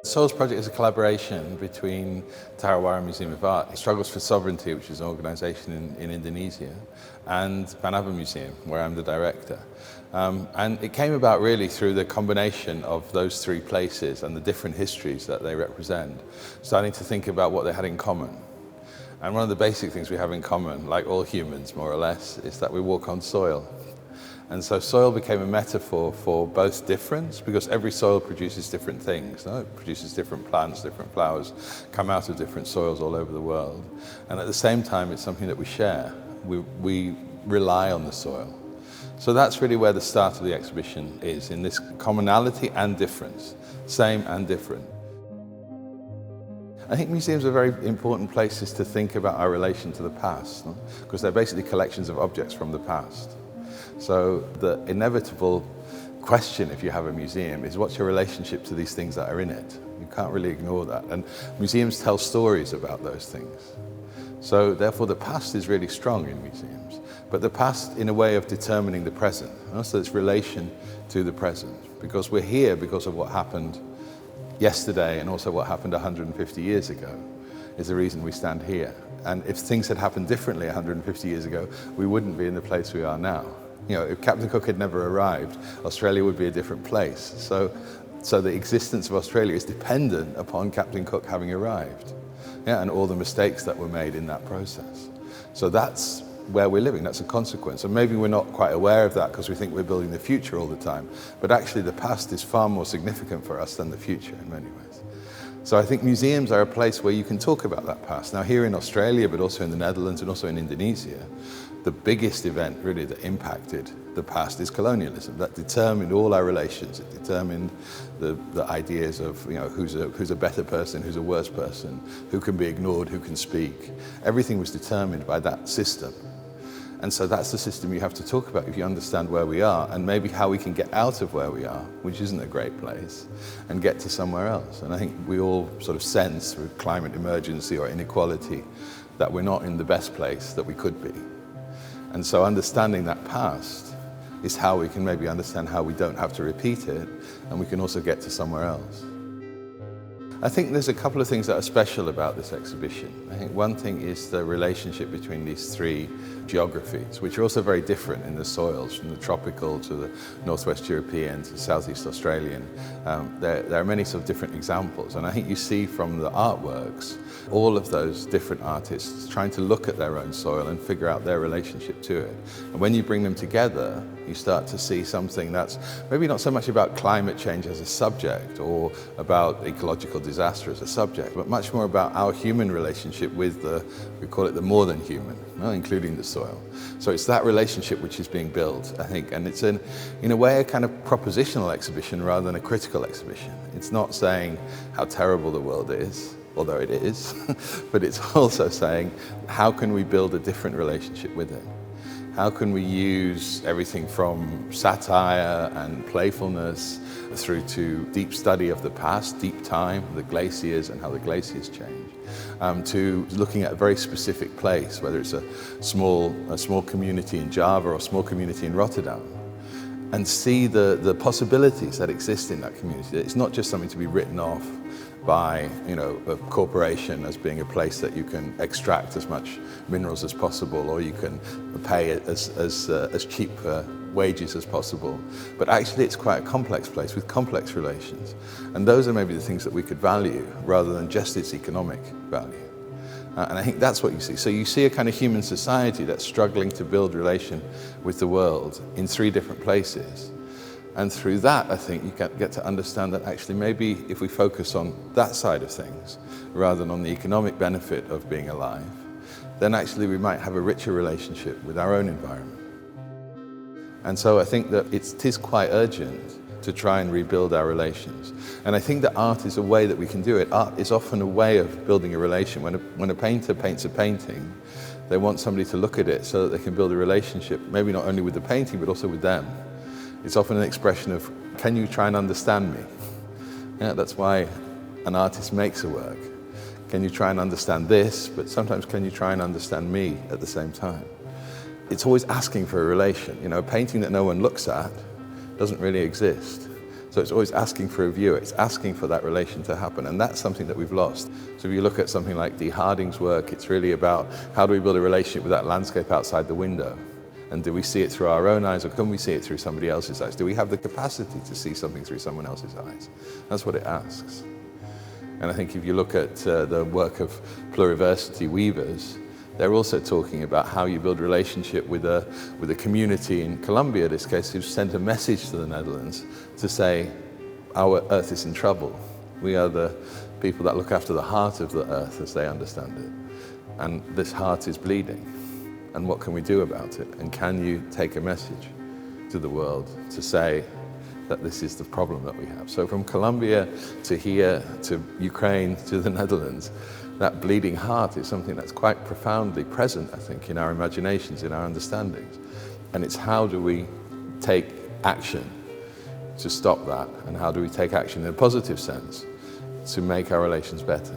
Soils Project is a collaboration between Tarawara Museum of Art, Struggles for Sovereignty, which is an organisation in Indonesia, and Vanabbe Museum, where I'm the director. And it came about really through the combination of those three places and the different histories that they represent, starting to think about what they had in common. And one of the basic things we have in common, like all humans more or less, is that we walk on soil. And so soil became a metaphor for both difference, because every soil produces different things. No? It produces different plants, different flowers, come out of different soils all over the world. And at the same time, it's something that we share. We rely on the soil. So that's really where the start of the exhibition is, in this commonality and difference, same and different. I think museums are very important places to think about our relation to the past, no? Because they're basically collections of objects from the past. So the inevitable question, if you have a museum, is what's your relationship to these things that are in it? You can't really ignore that. And museums tell stories about those things. So therefore the past is really strong in museums, but the past in a way of determining the present. So it's relation to the present, because we're here because of what happened yesterday and also what happened 150 years ago is the reason we stand here. And if things had happened differently 150 years ago, we wouldn't be in the place we are now. You know, if Captain Cook had never arrived, Australia would be a different place. So the existence of Australia is dependent upon Captain Cook having arrived, and all the mistakes that were made in that process. So that's where we're living, that's a consequence. And maybe we're not quite aware of that because we think we're building the future all the time. But actually the past is far more significant for us than the future in many ways. So I think museums are a place where you can talk about that past. Now here in Australia, but also in the Netherlands and also in Indonesia, the biggest event really that impacted the past is colonialism. That determined all our relations. It determined the ideas of, you know, who's a better person, who's a worse person, who can be ignored, who can speak. Everything was determined by that system. And so that's the system you have to talk about if you understand where we are, and maybe how we can get out of where we are, which isn't a great place, and get to somewhere else. And I think we all sort of sense with climate emergency or inequality that we're not in the best place that we could be. And so understanding that past is how we can maybe understand how we don't have to repeat it, and we can also get to somewhere else. I think there's a couple of things that are special about this exhibition. I think one thing is the relationship between these three geographies, which are also very different in the soils, from the tropical to the Northwest European to Southeast Australian. There are many sort of different examples, and I think you see from the artworks all of those different artists trying to look at their own soil and figure out their relationship to it. And when you bring them together, you start to see something that's maybe not so much about climate change as a subject or about ecological disaster as a subject, but much more about our human relationship with we call it the more than human, including the soil. So it's that relationship which is being built, I think, and it's in a way a kind of propositional exhibition rather than a critical exhibition. It's not saying how terrible the world is, although it is, but it's also saying how can we build a different relationship with it? How can we use everything from satire and playfulness through to deep study of the past, deep time, the glaciers and how the glaciers change, to looking at a very specific place, whether it's a small community in Java or a small community in Rotterdam, and see the possibilities that exist in that community. It's not just something to be written off by a corporation as being a place that you can extract as much minerals as possible, or you can pay as cheap wages as possible. But actually it's quite a complex place with complex relations. And those are maybe the things that we could value rather than just its economic value. And I think that's what you see. So you see a kind of human society that's struggling to build relation with the world in three different places. And through that, I think you get to understand that actually maybe if we focus on that side of things, rather than on the economic benefit of being alive, then actually we might have a richer relationship with our own environment. And so I think that it is quite urgent to try and rebuild our relations. And I think that art is a way that we can do it. Art is often a way of building a relation. When a painter paints a painting, they want somebody to look at it so that they can build a relationship, maybe not only with the painting, but also with them. It's often an expression of, can you try and understand me? That's why an artist makes a work. Can you try and understand this? But sometimes can you try and understand me at the same time? It's always asking for a relation. A painting that no one looks at doesn't really exist. So it's always asking for a viewer, it's asking for that relation to happen, and that's something that we've lost. So if you look at something like Dee Harding's work, it's really about how do we build a relationship with that landscape outside the window? And do we see it through our own eyes, or can we see it through somebody else's eyes? Do we have the capacity to see something through someone else's eyes? That's what it asks. And I think if you look at the work of pluriversity weavers, they're also talking about how you build relationship with a community in Colombia, in this case, who sent a message to the Netherlands to say, our earth is in trouble. We are the people that look after the heart of the earth as they understand it. And this heart is bleeding. And what can we do about it? And can you take a message to the world to say that this is the problem that we have? So from Colombia to here, to Ukraine, to the Netherlands, that bleeding heart is something that's quite profoundly present, I think, in our imaginations, in our understandings. And it's how do we take action to stop that, and how do we take action in a positive sense to make our relations better?